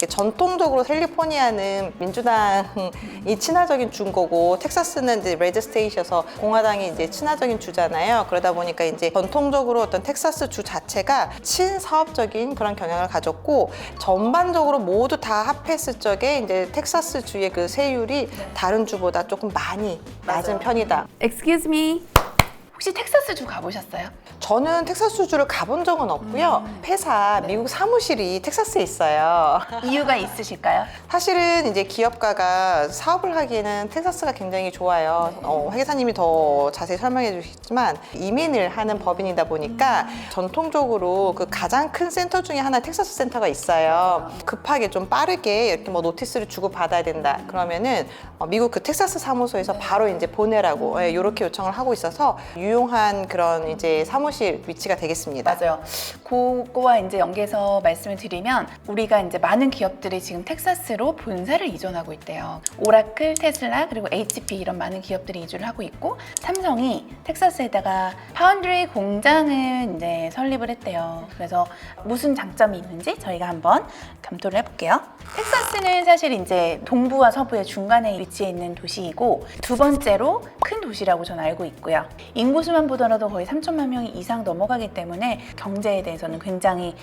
전통적으로 캘리포니아는 민주당이 친화적인 주인 거고 텍사스는 이제 레드 스테이트여서 공화당이 이제 친화적인 주잖아요. 그러다 보니까 이제 전통적으로 어떤 텍사스 주 자체가 친사업적인 그런 경향을 가졌고 전반적으로 모두 다 합했을 적에 이제 텍사스 주의 그 세율이 다른 주보다 조금 많이 낮은 편이다. Excuse me. 혹시 텍사스 주 가보셨어요? 저는 텍사스 주를 가본 적은 없고요. 회사 미국 사무실이 텍사스에 있어요. 이유가 있으실까요? 사실은 이제 기업가가 사업을 하기에는 텍사스가 굉장히 좋아요. 회계사님이 더 자세히 설명해 주시겠지만 이민을 하는 법인이다 보니까 전통적으로 그 가장 큰 센터 중에 하나 텍사스 센터가 있어요. 급하게 좀 빠르게 이렇게 뭐 노티스를 주고 받아야 된다. 그러면은 미국 그 텍사스 사무소에서 바로 이제 보내라고 이렇게 요청을 하고 있어서 유용한 그런 이제 사무실 위치가 되겠습니다. 맞아요. 그거와 이제 연계해서 말씀을 드리면 우리가 이제 많은 기업들이 지금 텍사스로 본사를 이전하고 있대요. 오라클, 테슬라, 그리고 HP 이런 많은 기업들이 이주를 하고 있고 삼성이 텍사스에다가 파운드리 공장을 이제 설립을 했대요. 그래서 무슨 장점이 있는지 저희가 한번 검토를 해볼게요. 텍사스는 사실 이제 동부와 서부의 중간에 위치해 있는 도시이고 두 번째로 큰 도시라고 저는 알고 있고요. 인구수만 보더라도 거의 3천만 명이 이상 넘어가기 때문에 경제에 대해서는 굉장히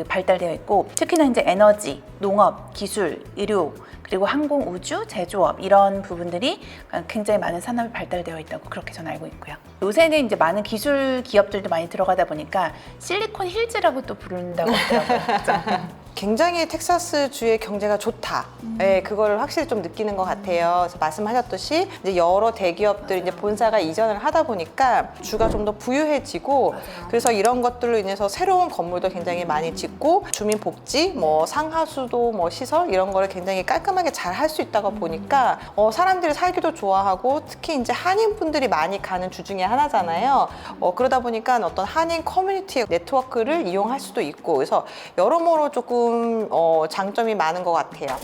발달되어 있고 특히나 이제 에너지, 농업, 기술, 의료 그리고 항공, 우주, 제조업 이런 부분들이 굉장히 많은 산업이 발달되어 있다고 그렇게 저는 알고 있고요. 요새는 이제 많은 기술 기업들도 많이 들어가다 보니까 실리콘 힐즈라고 또 부른다고 하더라고요. 굉장히 텍사스 주의 경제가 좋다. 네, 그걸 확실히 좀 느끼는 것 같아요. 그래서 말씀하셨듯이 이제 여러 대기업들 이제 본사가 이전을 하다 보니까 주가 좀 더 부유해지고 그래서 이런 것들로 인해서 새로운 건물도 굉장히 많이 짓고 주민 복지, 뭐 상하수도, 뭐 시설 이런 거를 굉장히 깔끔하게 잘 할 수 있다고 보니까 사람들이 살기도 좋아하고 특히 이제 한인 분들이 많이 가는 주 중에 하나잖아요. 그러다 보니까 어떤 한인 커뮤니티 네트워크를 이용할 수도 있고 그래서 여러모로 조금 장점이 많은 것 같아요.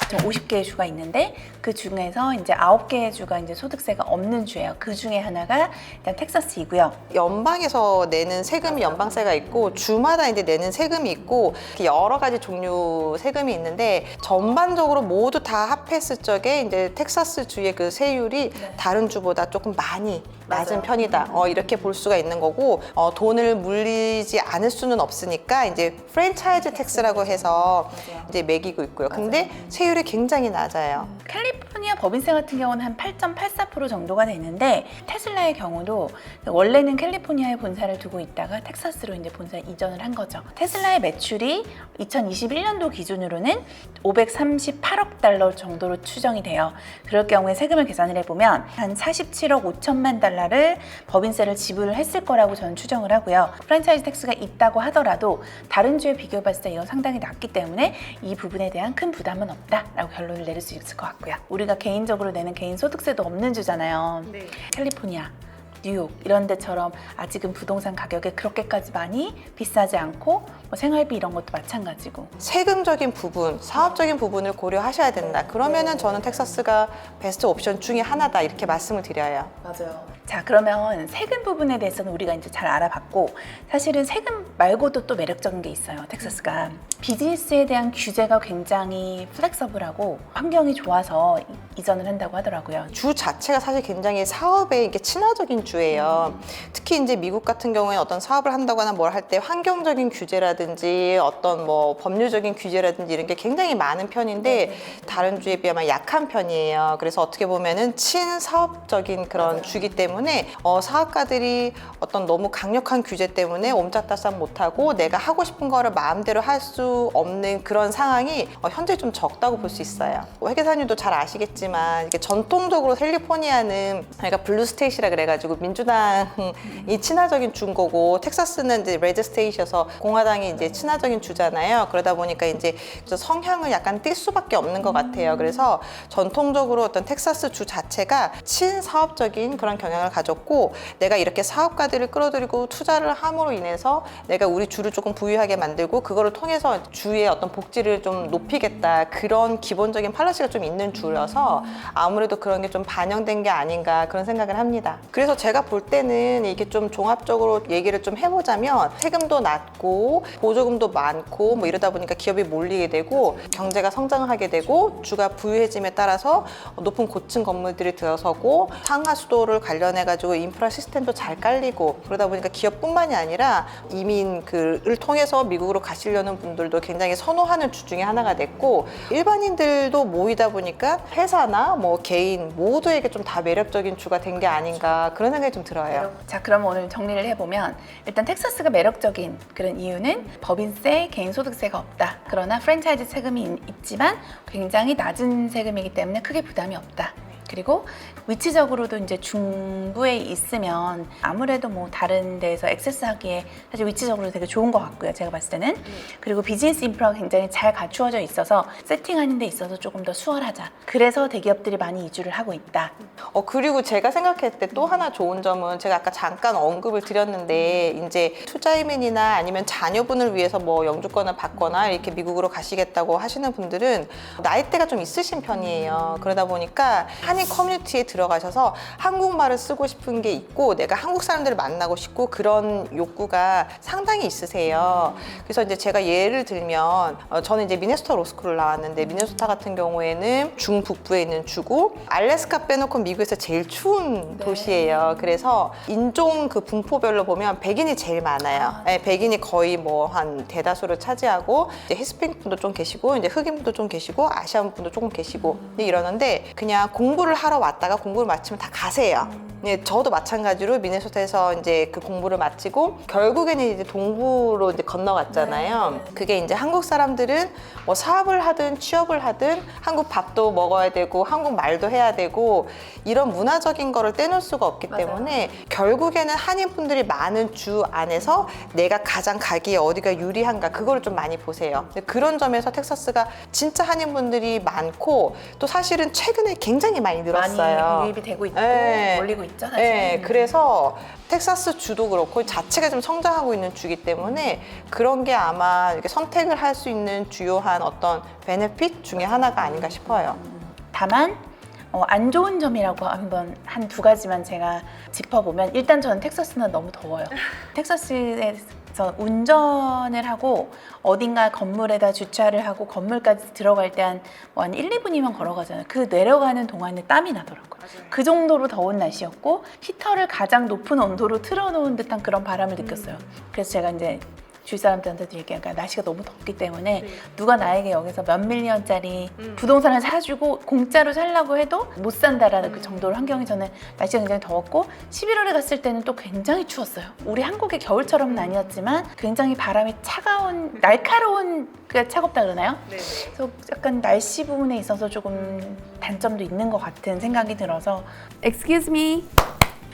50개의 주가 있는데 그 중에서 이제 9개의 주가 이제 소득세가 없는 주예요. 그 중에 하나가 일단 텍사스이고요. 연방에서 내는 세금이 연방세가 있고 주마다 이제 내는 세금이 있고 여러 가지 종류 세금이 있는데 전반적으로 모두 다 합했을 적에 이제 텍사스 주의 그 세율이 다른 주보다 조금 많이 낮은 편이다. 이렇게 볼 수가 있는 거고 돈을 물리지 않을 수는 없으니까 이제 프랜차이즈 텍스라고 해서 이제 매기고 있고요. 근데 세율이 굉장히 낮아요. 캘리포니아 법인세 같은 경우는 한 8.84% 정도가 되는데 테슬라의 경우도 원래는 캘리포니아에 본사를 두고 있다가 텍사스로 이제 본사 이전을 한 거죠. 테슬라의 매출이 2021년도 기준으로는 538억 달러 정도로 추정이 돼요. 그럴 경우에 세금을 계산을 해보면 한 47억 5천만 달러를 법인세를 지불했을 거라고 저는 추정을 하고요. 프랜차이즈 텍스가 있다고 하더라도 다른 주에 비교해봤을 때 이건 상당히 낮기 때문에 이 부분에 대한 큰 부담은 없다라고 결론을 내릴 수 있을 것 같고요. 우리가 개인적으로 내는 개인 소득세도 없는 주잖아요. 네. 캘리포니아, 뉴욕 이런 데처럼 아직은 부동산 가격이 그렇게까지 많이 비싸지 않고 생활비 이런 것도 마찬가지고 세금적인 부분, 사업적인 부분을 고려하셔야 된다. 그러면은 저는 텍사스가 베스트 옵션 중에 하나다 이렇게 말씀을 드려요. 맞아요. 자, 그러면 세금 부분에 대해서는 우리가 이제 잘 알아봤고 사실은 세금 말고도 또 매력적인 게 있어요. 텍사스가 비즈니스에 대한 규제가 굉장히 플렉서블하고 환경이 좋아서 이전을 한다고 하더라고요. 주 자체가 사실 굉장히 사업에 이게 친화적인 주예요. 특히 이제 미국 같은 경우에 어떤 사업을 한다거나 뭘 할 때 환경적인 규제라든지 어떤 뭐 법률적인 규제라든지 이런 게 굉장히 많은 편인데 다른 주에 비하면 약한 편이에요. 그래서 어떻게 보면은 친사업적인 그런 주기 때문에 사업가들이 어떤 너무 강력한 규제 때문에 옴짝달싹 못하고 내가 하고 싶은 거를 마음대로 할 수 없는 그런 상황이 현재 좀 적다고 볼 수 있어요. 회계사님도 잘 아시겠지만 이게 전통적으로 캘리포니아는 저희가 블루 스테이트라 그래가지고 민주당이 친화적인 주인 거고 텍사스는 이제 레드 스테이트여서 공화당이 이제 친화적인 주잖아요. 그러다 보니까 이제 성향을 약간 띌 수밖에 없는 것 같아요. 그래서 전통적으로 어떤 텍사스 주 자체가 친사업적인 그런 경향을 가졌고 내가 이렇게 사업가들을 끌어들이고 투자를 함으로 인해서 내가 우리 주를 조금 부유하게 만들고 그거를 통해서 주의 어떤 복지를 좀 높이겠다 그런 기본적인 팔러시가 좀 있는 주여서 같아서 아무래도 그런 게 좀 반영된 게 아닌가 그런 생각을 합니다. 그래서 제가 볼 때는 이게 좀 종합적으로 얘기를 좀 해보자면 세금도 낮고 보조금도 많고 뭐 이러다 보니까 기업이 몰리게 되고 경제가 성장하게 되고 주가 부유해짐에 따라서 높은 고층 건물들이 들어서고 상하 수도를 관련해 가지고 인프라 시스템도 잘 깔리고 그러다 보니까 기업뿐만이 아니라 이민 를 통해서 미국으로 가시려는 분들도 굉장히 선호하는 주 중에 하나가 됐고 일반인들도 모이다 보니까 회사나 뭐 개인 모두에게 좀 다 매력적인 주가 된 게 아닌가 그런 생각이 좀 들어요. 자, 그럼 오늘 정리를 해보면 일단 텍사스가 매력적인 그런 이유는 법인세, 개인소득세가 없다. 그러나 프랜차이즈 세금이 있지만 굉장히 낮은 세금이기 때문에 크게 부담이 없다. 그리고 위치적으로도 이제 중부에 있으면 아무래도 뭐 다른 데에서 액세스하기에 사실 위치적으로 되게 좋은 것 같고요. 제가 봤을 때는. 그리고 비즈니스 인프라가 굉장히 잘 갖추어져 있어서 세팅하는 데 있어서 조금 더 수월하자. 그래서 대기업들이 많이 이주를 하고 있다. 그리고 제가 생각했을 때 또 하나 좋은 점은 제가 아까 잠깐 언급을 드렸는데 이제 투자이민이나 아니면 자녀분을 위해서 뭐 영주권을 받거나 이렇게 미국으로 가시겠다고 하시는 분들은 나이대가 좀 있으신 편이에요. 그러다 보니까 한인 커뮤니티에 들어가셔서 한국말을 쓰고 싶은 게 있고 내가 한국 사람들을 만나고 싶고 그런 욕구가 상당히 있으세요. 그래서 이제 제가 예를 들면 저는 이제 미네소타 로스쿨을 나왔는데 미네소타 같은 경우에는 중북부에 있는 주고 알래스카 빼놓고 미국에서 제일 추운 도시예요. 그래서 인종 그 분포별로 보면 백인이 제일 많아요. 네, 백인이 거의 뭐 한 대다수를 차지하고 이제 히스패닉 분도 좀 계시고 이제 흑인 분도 좀 계시고 아시안 분도 조금 계시고 이러는데 그냥 공부를 하러 왔다가 공부를 마치면 다 가세요. 네, 저도 마찬가지로 미네소타에서 이제 그 공부를 마치고 결국에는 이제 동부로 이제 건너갔잖아요. 그게 이제 한국 사람들은 뭐 사업을 하든 취업을 하든 한국 밥도 먹어야 되고 한국 말도 해야 되고 이런 문화적인 거를 떼놓을 수가 없기 때문에 결국에는 한인분들이 많은 주 안에서 내가 가장 가기에 어디가 유리한가 그거를 좀 많이 보세요. 그런 점에서 텍사스가 진짜 한인분들이 많고 또 사실은 최근에 굉장히 많이 늘었어요. 많이 유입이 되고 있고 네. 몰리고 있죠, 사실. 네, 그래서 텍사스 주도 그렇고 자체가 좀 성장하고 있는 주기 때문에 그런 게 아마 이렇게 선택을 할 수 있는 주요한 어떤 베네핏 중에 하나가 아닌가 싶어요. 다만 안 좋은 점이라고 한번 한 두 가지만 제가 짚어보면 일단 저는 텍사스는 너무 더워요. 텍사스에서 운전을 하고 어딘가 건물에다 주차를 하고 건물까지 들어갈 때 한 1, 2분이면 걸어가잖아요. 그 내려가는 동안에 땀이 나더라고요. 그 정도로 더운 날씨였고 히터를 가장 높은 온도로 틀어놓은 듯한 그런 바람을 느꼈어요. 그래서 제가 이제 주위 사람들한테도 얘기하니까 날씨가 너무 덥기 때문에 누가 나에게 여기서 몇 밀리언짜리 부동산을 사주고 공짜로 살라고 해도 못 산다라는 그 정도로 환경이 저는 날씨가 굉장히 더웠고 11월에 갔을 때는 또 굉장히 추웠어요. 우리 한국의 겨울처럼은 아니었지만 굉장히 바람이 차가운 날카로운 그 차갑다 그러나요? 그래서 약간 날씨 부분에 있어서 조금 단점도 있는 것 같은 생각이 들어서 Excuse me.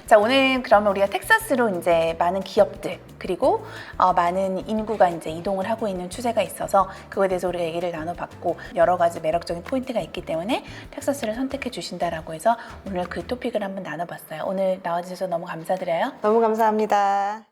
자, 오늘 그러면 우리가 텍사스로 이제 많은 기업들 그리고 많은 인구가 이제 이동을 하고 있는 추세가 있어서 그거에 대해서 우리가 얘기를 나눠봤고 여러 가지 매력적인 포인트가 있기 때문에 텍사스를 선택해 주신다라고 해서 오늘 그 토픽을 한번 나눠봤어요. 오늘 나와주셔서 너무 감사드려요. 너무 감사합니다.